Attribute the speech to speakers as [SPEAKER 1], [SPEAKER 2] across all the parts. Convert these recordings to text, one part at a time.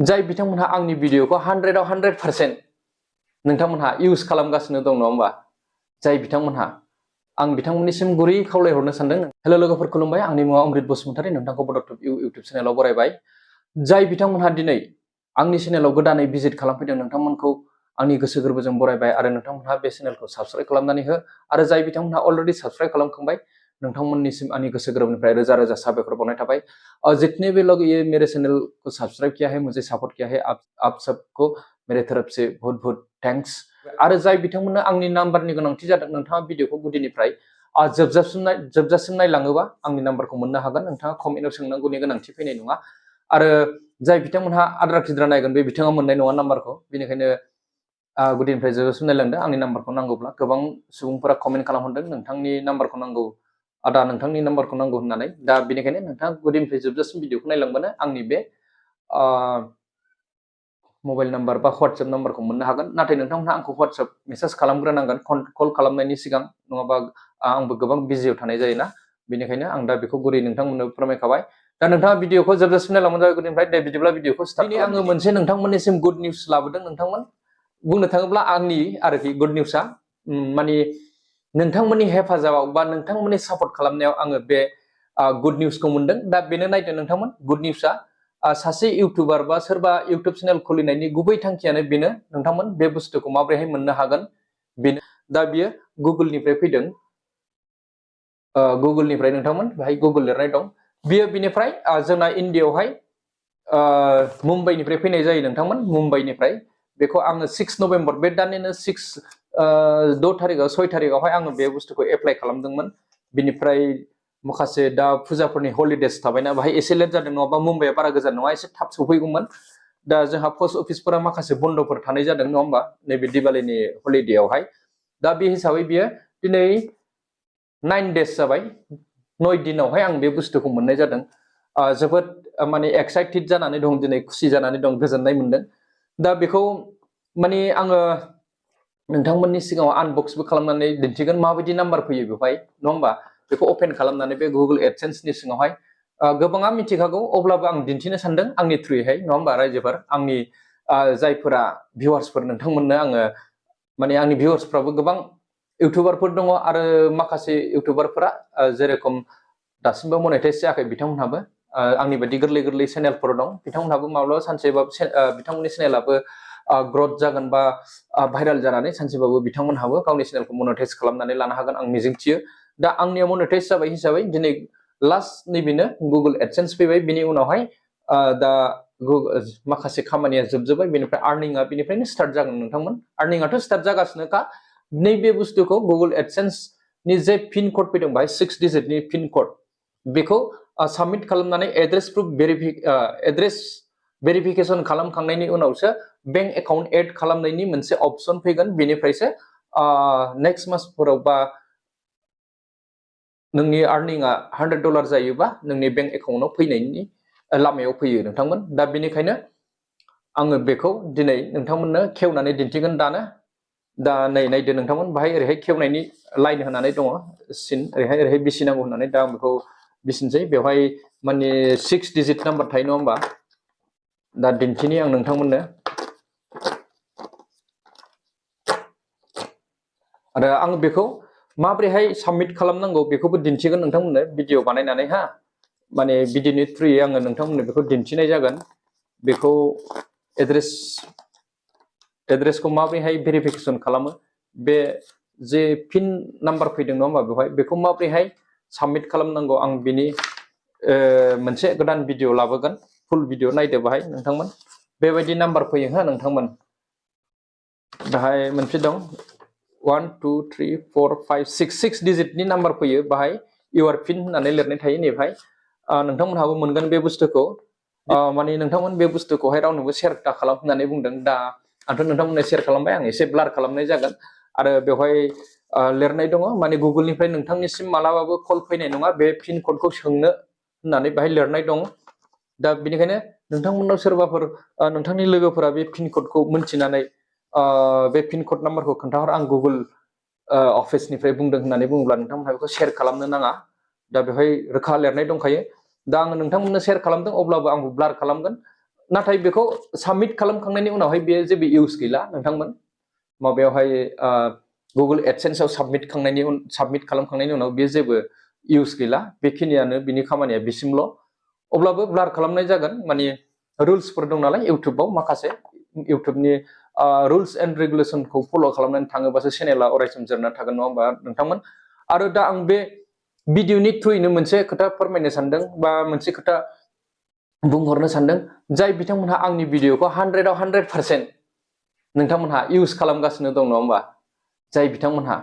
[SPEAKER 1] जाय बिथांमोनहा आंनि भिडिअखौ 100आव 100% नोंथांमोनहा इउज खालामगासिनो दं नङा होमबा जाय बिथांमोनहा आं बिथांमोननिसिम गुरै खावलायहरनो सानदों हेलो लोगोफोर खुलुमबाय आंनि मुङा अमृत बसुमतारी नोंथांखौ बड' इउटिउब चेनेलाव बरायबाय जाय बिथांमोनहा दिनै आंनि चेनेलाव गोदानै भिजिट खालामफैदों नोंथांमोनखौ आंनि गोसो गोरबोजों बरायबाय आरो नोंथांमोनहा बे चेनेलखौ साबस्क्राइब खालामनानै हो आरो जाय बिथांमोनहा अलरेडि साबस्क्राइब खालामखांबाय नोंथांमोननिसिम आंनि गोसो गोरबोनिफ्राय रोजा रोजा साबायखर बावनाय थाबाय और जितने भी लोग ये मेरे चैनल को सब्सक्राइब किया है मुझे सपोर्ट किया है आप सबको मेरे तरफ से बहुत बहुत थैंक्स आरो जाय बिथांमोननो आंनि नाम्बारनि गोनांथि जादों नोंथाङा भिडिअखौ गुदिनिफ्राय जोबजासिम नायलाङोबा आंनि नाम्बारखौ मोननो हागोन नोंथाङा कमेन्टआव सोंनांगौनि गोनांथि फैनाय नङा आरो जाय बिथांमोनहा आद्रा खिद्रा नायगोन बे बिथाङा मोननाय नङा नाम्बारखौ बेनिखायनो गुदिनिफ्राय जोबजासिम नायलांदों आंनि नाम्बारखौ नांगौब्ला गोबां सुबुंफोरा कमेन्ट खालामहरदों नोंथांनि नाम्बारखौ नांगौ आदा नोंथांनि नाम्बारखौ नांगौ होननानै दा बेनिखायनो नोंथाङा गुदिनिफ्राय जोबजासिम भिडिअखौ नायलांबानो आंनि बे मबाइल नाम्बार बा WhatsApp नाम्बारखौ मोननो हागोन नाथाय नोंथांमोनहा आंखौ WhatsApp मेसेज खालामग्रोनांगोन कल खालामनायनि सिगां नङाबा आंबो गोबां बिजियाव थानाय जायोना बेनिखायनो आं दा बेखौ गुरै नोंथांमोननो फोरमायखाबाय दा नोंथाङा भिडिअखौ जोबजासिम नायलांबानो जाबाय गुदिनिफ्राय दे बिदिब्ला भिडिअखौ स्टार्ट खालाम आङो मोनसे नोंथांमोननिसिम गुड निउस लाबोदों नोंथांमोन बुंनो थाङोब्ला आंनि आरोखि गुड निउसआ माने नोंथांमोननि हेफाजाबाव बा नोंथांमोननि सापर्ट खालामनायाव आङो बे गुड निउसखौ मोनदों दा बेनो नायदो नोंथांमोन गुड निउसआ सासे इउटिउबार बा सोरबा इउटिउब चेनेल खुलिनायनि गुबै थांखियानो बेनो नोंथांमोन बे बुस्थुखौ माबोरैहाय मोननो हागोन बेनो दा बियो गुगोलनिफ्राय फैदों गुगोलनिफ्राय नोंथांमोन बेहाय गुगोल लिरनाय दं बियो बिनिफ्राय जोंना इन्डियायावहाय मुम्बाइनिफ्राय फैनाय जायो नोंथांमोन मुम्बाइनिफ्राय बेखौ आङो 6 नभेम्बर बे दाननिनो 6 तारिखआव 6 तारिखआवहाय आङो बे बुस्थुखौ एप्लाइ खालामदोंमोन बिनिफ्राय माखासे दा फुजाफोरनि हलिडेज थाबायना बाहाय एसे लेट जादों नङाबा मुम्बाइआ बारा गोजान नङा एसे थाब सफैगौमोन दा जोंहा पस्ट अफिसफोरा माखासे बन्द'फोर थानाय जादों नङा होमबा नैबे दिवालीनि हलिडेआवहाय दा बे हिसाबै बियो दिनै 9 डेज जाबाय 9 दिनावहाय आं बे बुस्थुखौ मोननाय जादों जोबोद माने एक्साइटेड जानानै दं दिनै खुसि जानानै दं गोजोननाय मोनदों दा बेखौ माने आङो नोंथांमोननि सिगाङाव आनबक्सबो खालामनानै दिन्थिगोन माबायदि नाम्बार फैयो बेवहाय नङा होमबा बेखौ अपेन खालामनानै बे गुगोल एडसेन्सनि सिङावहाय गोबाङा मिथिखागौ अब्लाबो आं दिन्थिनो सानदों आंनि थ्रुयैहाय नङा होमबा रायजोफोर आंनि जायफोरा भिउवार्सफोर नोंथांमोननो आङो माने आंनि भिउवार्सफ्राबो गोबां इउटिउबारफोर दङ आरो माखासे इउटिउबारफोरा जेरेखम दासिमबो मनेटाइज जायाखै बिथांमोनहाबो आंनि बायदि गोरलै गोरलै चेनेलफोर दं बिथांमोनहाबो माब्लाबा सानसेबाबो बिथांमोननि चेनेलाबो ग्रथ जागोन बा भाइराल जानानै सानसेबाबो बिथांमोनहाबो गावनि चेनेलखौ मनेटाइज खालामनानै लानो हागोन आं मिजिंथियो दा आंनिया मनेटाइज जाबाय हिसाबै दिनै लास्ट नैबेनो गुगोल एडसेन्स फैबाय बिनि उनावहाय दा माखासे खामानिया जोबजोब्बाय बेनिफ्राय आर्निंआ बेनिफ्रायनो स्टार्ट जागोन नोंथांमोन आर्निंआथ' स्टार्ट जागासिनोखा नैबे बुस्थुखौ गुगोल एडसेन्सनि जे पिन कड फैदों बाहाय 6 डिजिटनि पिन कड बेखौ साबमिट खालामनानै एड्रेस प्रुफ एड्रेस भेरिफिकेसन खालामखांनायनि उनावसो बेंक एकाउन्ट एड खालामनायनि मोनसे अपसन फैगोन बेनिफ्रायसो नेक्स्ट मासफोराव बा नोंनि आर्निंआ $100 जायोबा नोंनि बेंक एकाउन्टआव फैनायनि लामायाव फैयो नोंथांमोन दा बेनिखायनो आङो बेखौ दिनै नोंथांमोननो खेवनानै दिन्थिगोन दानो दा नायदो नोंथांमोन बाहाय ओरैहाय खेवनायनि लाइन होनानै दङ सिन ओरैहाय बिसिनांगौ होननानै दा आं बेखौ बिसिनसै बेवहाय माने 6 डिजिट नाम्बार थायो नङा होमबा दा दिन्थिनि आं नोंथांमोननो आरो आं बेखौ माबोरैहाय साबमिट खालामनांगौ बेखौबो दिन्थिगोन नोंथांमोननो भिडिअ बानायनानै हा माने भिडिअनि थ्रुयै आङो नोंथांमोननो बेखौ दिन्थिनाय जागोन बेखौ एड्रेसखौ माबोरैहाय भेरिफिकेसन खालामो बे जे पिन नाम्बार फैदों नङा होमबा बेवहाय बेखौ माबोरैहाय साबमिट खालामनांगौ आं बिनि मोनसे गोदान भिडिअ लाबोगोन फुल भिडिअ नायदो बाहाय नोंथांमोन बेबायदि नाम्बार फैयो हा नोंथांमोन बाहाय मोनसे दं 1 2 3 4 5 6 डिजिटनि नाम्बार फैयो बाहाय इउआर पिन होननानै लिरनाय थायो नैहाय नोंथांमोनहाबो मोनगोन बे बुस्थुखौ माने नोंथांमोन बे बुस्थुखौहाय रावनोबो शेयार दा खालाम होननानै बुंदों दा आंथ' नोंथांमोननो शेयार खालामबाय आं एसे ब्लार खालामनाय जागोन आरो बेवहाय लिरनाय दङ माने गुगोलनिफ्राय नोंथांनिसिम मालाबाबो कल फैनाय नङा बे पिन क'डखौ सोंनो होननानै बाहाय लिरनाय दं दा बेनिखायनो नोंथांमोननाव सोरबाफोर नोंथांनि लोगोफोरा बे पिन क'डखौ मोनथिनानै बे पिन क'ड नाम्बारखौ खोन्थाहर आं गुगोल अफिसनिफ्राय बुंदों होननानै बुङोब्ला नोंथांमोनहा बेखौ शेयार खालामनो नाङा दा बेवहाय रोखा लिरनाय दंखायो दा आङो नोंथांमोननो शेयार खालामदों अब्लाबो आंबो ब्लार खालामगोन नाथाय बेखौ साबमिट खालामखांनायनि उनावहाय बेयो जेबो इउज गैला नोंथांमोन माबायावहाय गुगल एडसेन्सआव साबमिट खालामखांनायनि उनाव बेयो जेबो इउज गैला बेखिनियानो बिनि खामानिया बिसिमल' अब्लाबो ब्लार खालामनाय जागोन माने रुल्सफोर दं नालाय इउटुबाव माखासे इउटुबनि रुल्स एन्ड रेगुलेसनखौ फल' खालामनानै थाङोबासो चेनेला अरायसम जोरना थागोन नङा होमबा नोंथांमोन आरो दा आं बे भिडिअनि थ्रुयैनो मोनसे खोथा फोरमायनो सानदों बा मोनसे खोथा बुंहरनो सानदों जाय बिथांमोनहा आंनि भिडिअखौ 100आव 100% नोंथांमोनहा इउज खालामगासिनो दं नङा होमबा जाय बिथांमोनहा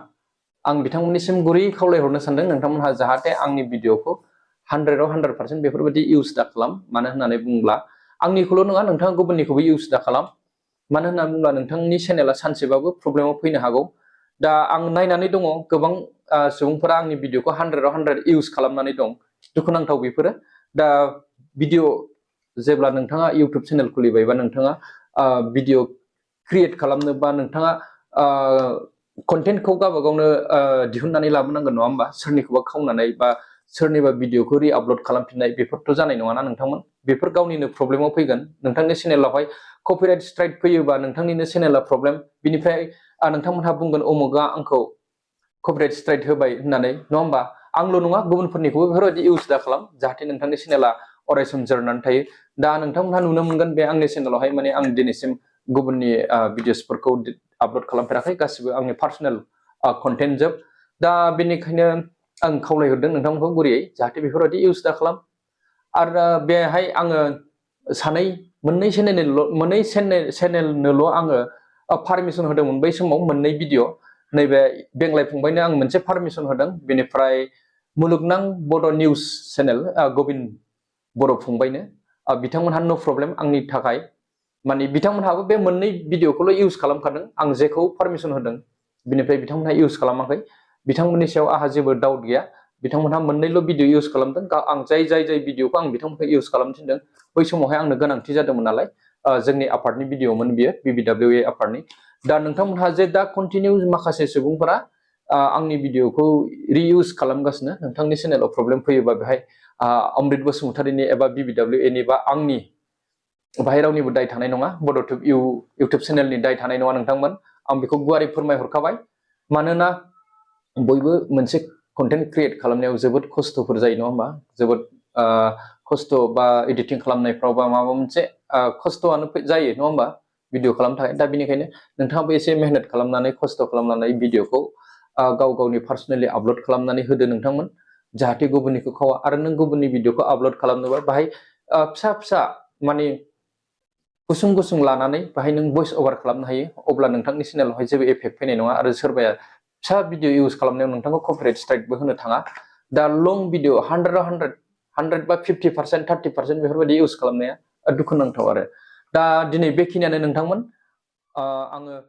[SPEAKER 1] आं बिथांमोननिसिम गुरै खावलायहरनो सानदों नोंथांमोनहा जाहाथे आंनि भिडिअखौ 100आव 100% बेफोरबायदि इउज दा खालाम मानो होननानै बुङोब्ला आंनिखौल' नङा नोंथाङा गुबुननिखौबो इउज दा खालाम मानो होननानै बुङोब्ला नोंथांनि चेनेला सानसेबाबो प्रब्लेमाव फैनो हागौ दा आं नायनानै दङ गोबां सुबुंफोरा आंनि भिडिअखौ 100आव 100 इउज खालामनानै दं दुखुनांथाव बेफोरो दा भिडिअ जेब्ला नोंथाङा इउटुब चेनेल खुलिबायबा नोंथाङा भिडिअ क्रिएट खालामनो बा नोंथाङा कन्टेन्टखौ गावबा गावनो दिहुननानै लाबोनांगोन नङा होमबा सोरनिखौबा खावनानै बा सोरनिबा भिडिअखौ रि-आपल'ड खालामफिननाय बेफोरथ' जानाय नङाना नोंथांमोन बेफोर गावनिनो प्रब्लेमाव फैगोन नोंथांनि चेनेलावहाय कपिराइट स्ट्राइक फैयोबा नोंथांनिनो चेनेला प्रब्लेम बिनिफ्राय नोंथांमोनहा बुंगोन अमुकआ आंखौ कपिराइट स्ट्राइक होबाय होननानै नङा होमबा आंल' नङा गुबुनफोरनिखौबो बेफोरबायदि इउज दा खालाम जाहाथे नोंथांनि चेनेला अरायसम जोरनानै थायो दा नोंथांमोनहा नुनो मोनगोन बे आंनि चेनेलावहाय माने आं दिनैसिम गुबुननि भिडिअसफोरखौ आपल'ड खालामफेराखै गासिबो आंनि पार्सनेल कन्टेन्ट जोब दा बेनिखायनो आं खावलायहरदों नोंथांमोनखौ गुरैयै जाहाथे बेफोरबायदि इउज दा खालाम आरो बेहाय आङो मोननै चेनेलनोल' आङो पारमिसन होदोंमोन बै समाव मोननै भिडिअ नैबे बेंलाय फंबायनो आं मोनसे पारमिसन होदों बेनिफ्राय मुलुगनां बड' निउस चेनेल गबिन बर' फंबायनो बिथांमोनहा नो प्रब्लेम आंनि थाखाय माने बिथांमोनहाबो बे मोननै भिडिअखौल' इउज खालामखादों आं जेखौ पारमिसन होदों बिनिफ्राय बिथांमोनहा इउज खालामाखै बिथांमोननि सायाव आंहा जेबो डाउट गैया बिथांमोनहा मोननैल' भिडिअ इउज खालामदों आं जाय भिडिअखौ आं बिथांमोनखौ इउज खालामनो थिनदों बै समावहाय आंनो गोनांथि जादोंमोन नालाय जोंनि आफादनि भिडिअमोन बियो BBWA आफादनि दा नोंथांमोनहा जे दा कन्टिनिउ माखासे सुबुंफोरा आंनि भिडिअखौ रिइउज खालामगासिनो नोंथांनि चेनेलाव प्रब्लेम फैयोबा बेहाय अमृत बसुमतारीनि एबा BBWA नि बा आंनि बाहाय रावनिबो दाय थानाय नङा बड'टुब इउटुब चेनेलनि दाय थानाय नङा नोंथांमोन आं बेखौ गुवारै फोरमायहरखाबाय मानोना बयबो मोनसे कन्टेन्ट क्रिएट खालामनायाव जोबोद खस्थ'फोर जायो नङा होमबा जोबोद खस्थ' बा एडिटिं खालामनायफ्राव बा माबा मोनसे खस्थ'आनो जायो नङा होमबा भिडिअ खालामनो थाखाय दा बेनिखायनो नोंथाङाबो एसे मेहनत खालामनानै खस्थ' खालामनानै भिडिअखौ गावनि पार्सनेलि आपल'ड खालामनानै होदो नोंथांमोन जाहाथे गुबुननिखौ खावा आरो नों गुबुननि भिडिअखौ आपल'ड खालामनोबा बाहाय फिसा माने गुसुं लानानै बाहाय नों भइस अभार खालामनो हायो अब्ला नोंथांनि चेनेलावहाय जेबो इफेक्ट फैनाय नङा आरो सोरबाया फिसा भिडिअ इउज खालामनायाव नोंथांखौ कपिराइट स्ट्राइकबो होनो थाङा दा लं भिडिअ 100आव 100 बा 50% 30% बेफोरबायदि इउज खालामनाया दुखुनांथाव आरो दा दिनै बेखिनियानो नोंथांमोन आङो